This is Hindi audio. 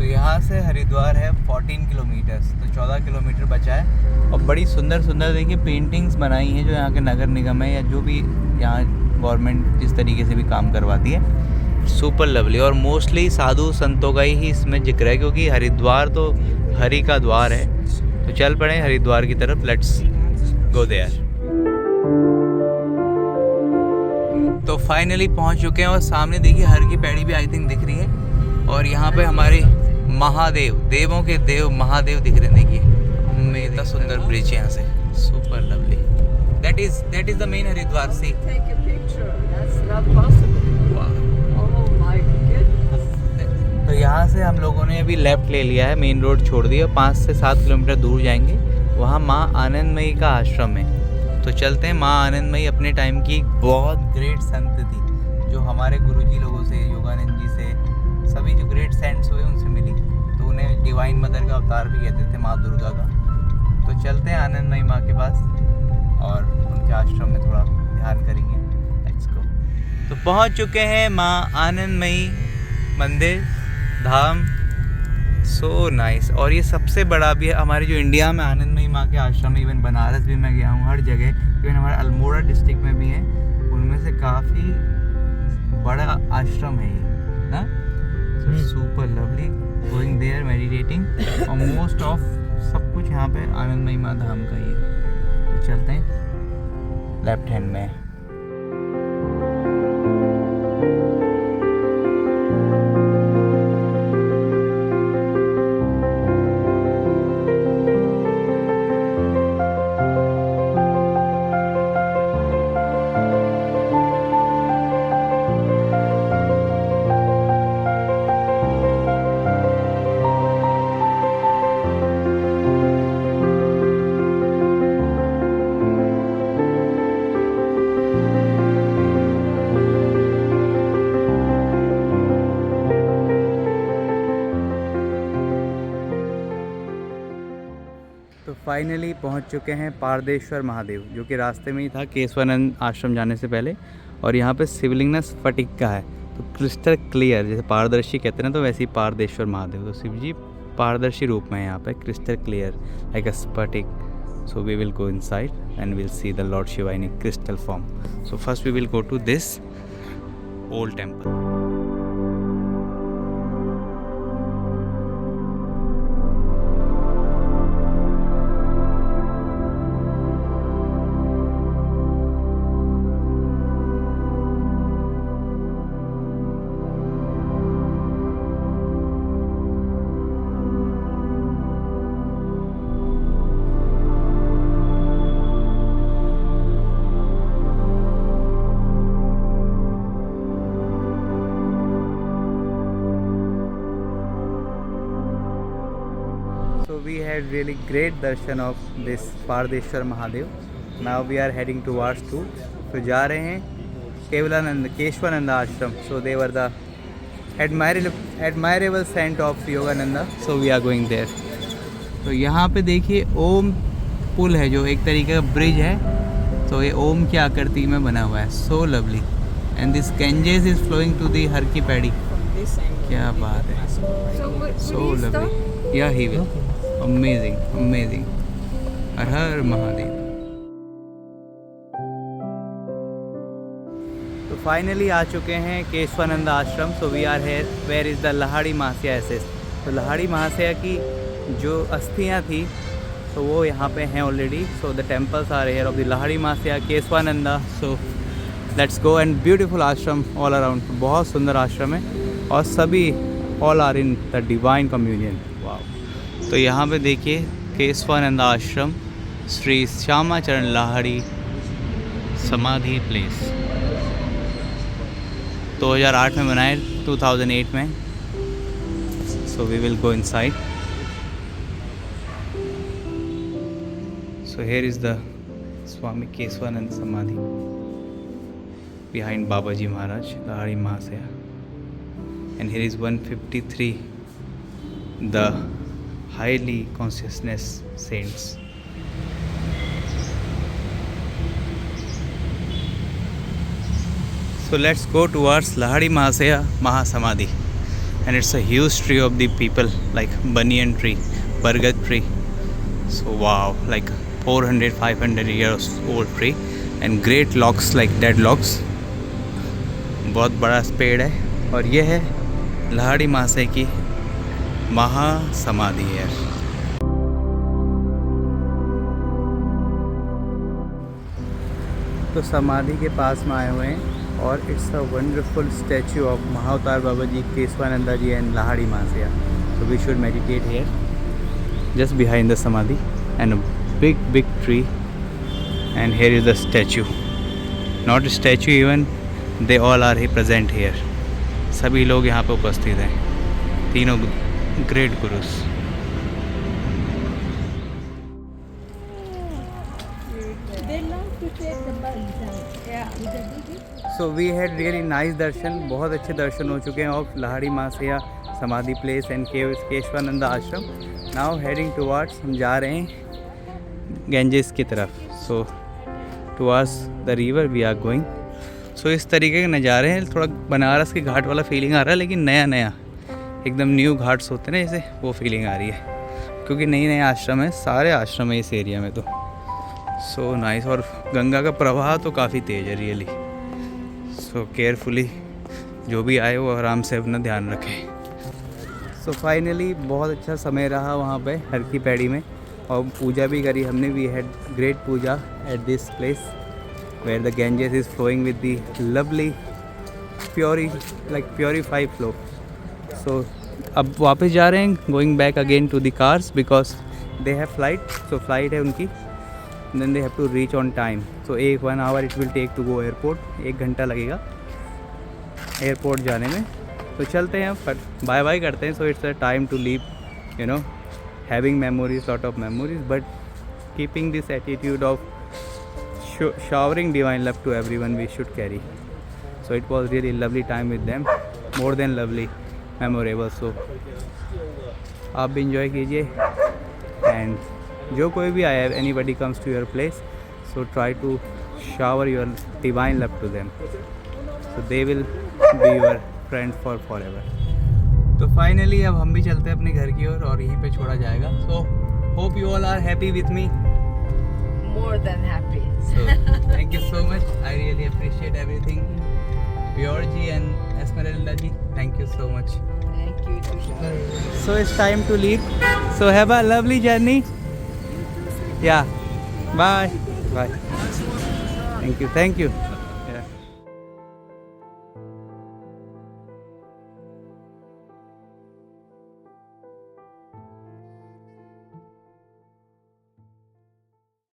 यहाँ से हरिद्वार है 14 किलोमीटर्स, तो 14 किलोमीटर बचा है। और बड़ी सुंदर सुंदर देखिए पेंटिंग्स बनाई हैं जो यहाँ के नगर निगम है या जो भी यहाँ गवर्नमेंट जिस तरीके से भी काम करवाती है। Super lovely. और मोस्टली साधु संतों का ही इसमें जिक्र है क्योंकि हरिद्वार तो हरि का द्वार है। तो चल पड़े हरिद्वार की तरफ, लेट्स गो देयर। तो फाइनली पहुँच चुके हैं और सामने देखिए हर की पैड़ी भी आई थिंक दिख रही है। और यहाँ पे हमारे महादेव, देवों के देव महादेव दिख रहे हैं। देखिए मेरा सुंदर ब्रिज यहाँ से, super lovely. That is the main Haridwar see. तो यहाँ से हम लोगों ने अभी लेफ्ट ले लिया है, मेन रोड छोड़ दिया। 5 से 7 किलोमीटर दूर जाएंगे, वहाँ माँ आनंदमयी का आश्रम है। तो चलते हैं। माँ आनंदमयी अपने टाइम की बहुत ग्रेट संत थी जो हमारे गुरुजी लोगों से, योगानंद जी से, सभी जो ग्रेट सेंट्स हुए उनसे मिली। तो उन्हें डिवाइन मदर का अवतार भी कहते थे, माँ दुर्गा का। तो चलते हैं आनंदमयी माँ के पास और उनके आश्रम में थोड़ा ध्यान करेंगे। Let's go. तो पहुँच चुके हैं माँ आनंदमयी मंदिर धाम। So nice. और ये सबसे बड़ा भी है हमारे जो इंडिया में आनंदमयी माँ के आश्रम है। इवन बनारस भी मैं गया हूँ, हर जगह। इवन हमारे अल्मोड़ा डिस्ट्रिक्ट में भी है, उनमें से काफ़ी बड़ा आश्रम है ये ना। Super lovely, going there, meditating. और मोस्ट ऑफ सब कुछ यहाँ पे आनंदमयी माँ धाम का ही है। तो चलते हैं, लेफ्ट हैंड में। तो फाइनली पहुंच चुके हैं पारदेश्वर महादेव, जो कि रास्ते में ही था केशवानंद आश्रम जाने से पहले। और यहाँ पे शिवलिंग ना स्फटिक का है, तो क्रिस्टल क्लियर, जैसे पारदर्शी कहते हैं ना, तो वैसे ही पारदेश्वर महादेव। तो शिव जी पारदर्शी रूप में है यहाँ पे, crystal clear like a sphatik. So we will go inside and will see the lord Shiva in a crystal form. So first we will go to this old temple. So we had really great darshan of this Pardeshwar Mahadev. Now we are heading towards to, तो जा रहे हैं केवलानंद केशवानंद आश्रम. So they were the admirable saint of Yogananda. So we are going there. तो यहाँ पे देखिए ओम पुल है, जो एक तरीके का ब्रिज है. तो ये ओम की आकृति में बना हुआ है. So lovely. And this Ganges is flowing to the हर की पैड़ी. क्या बात है. So lovely. Yeah, he will. Amazing, amazing. हर हर महादेव. तो फाइनली आ चुके हैं Keshavanand ashram. So we are here where is the Lahiri Mahasaya ashes. तो लहाड़ी महाशया की जो अस्थियाँ थी तो वो यहाँ पे हैं already. So the temples are here of the Lahiri Mahasaya Keshavananda. So let's go. And beautiful ashram all around. बहुत सुंदर आश्रम है और सभी all are in the divine communion. Wow. तो यहाँ पे देखिए केशवानंद आश्रम, श्री श्यामाचरण लाहिड़ी समाधि प्लेस. 2008 में बनाए, 2008 में. So we will go inside. So here is the Swami Keshavanand samadhi behind Babaji Maharaj, Lahari Mahasaya. And here is 153, the highly consciousness saints. So let's go towards Lahari Mahasaya Mahasamadhi. and it's a huge tree of the people, like banyan tree, bargat tree. So wow, like 400-500 years old tree and great logs, like dead logs. बहुत बड़ा पेड़ है और ये है लाहड़ी मासे की महासमाधि है। तो समाधि के पास में आए हुए हैं और it's a wonderful statue of Mahavatar Baba ji, Keshavananda ji and Lahiri Mahasaya. So we should meditate here, just behind the samadhi, and a big tree, and here is the statue. Not a statue even, they all are present here. सभी लोग यहाँ पे उपस्थित हैं, तीनों great gurus. So we had really nice darshan, बहुत अच्छे दर्शन हो चुके हैं ऑफ लाहड़ी मासिया समाधि प्लेस एंड केशवानंदा आश्रम। नाउ हेडिंग टुवार्ड्स, हम जा रहे हैं गंजेस की तरफ। So towards the river we are going. So इस तरीके के नज़ारे हैं, थोड़ा बनारस के घाट वाला फीलिंग आ रहा है, लेकिन नया एकदम न्यू घाट्स होते हैं ना, जैसे वो फीलिंग आ रही है, क्योंकि नए आश्रम है, सारे आश्रम है इस एरिया में। तो सो नाइस, और गंगा का प्रवाह तो काफ़ी तेज़ है रियली। सो केयरफुली जो भी आए वो आराम से अपना ध्यान रखें। सो फाइनली बहुत अच्छा समय रहा वहाँ पे हर की पैड़ी में, और पूजा भी करी हमने। We had great puja at this place where the Ganges is flowing with the lovely purified flow. So अब वापस जा रहे हैं, going back again to the cars because they have flight. So flight है उनकी, then they have to reach on time. So 1 hour it will take to go airport, 1 घंटा लगेगा एयरपोर्ट जाने में। तो चलते हैं, पर बाय बाय करते हैं। So it's a time to leave, you know, having memories, lot of memories, but keeping this attitude of showering divine love to everyone we should carry. So it was really lovely time with them, more than lovely, memorable. So आप भी enjoy कीजिए, and जो कोई भी आया, anybody comes to your place, so try to shower your divine love to them, so they will be your friend for forever. तो finally अब हम भी चलते हैं अपने घर की ओर और यहीं पे छोड़ा जाएगा। So hope you all are happy with me. More than happy. So thank you so much. I really appreciate everything. Georgie and Esmeralda ji, thank you so much. Thank you. Tushar. So it's time to leave. So have a lovely journey. Yeah. Bye. Bye. Thank you.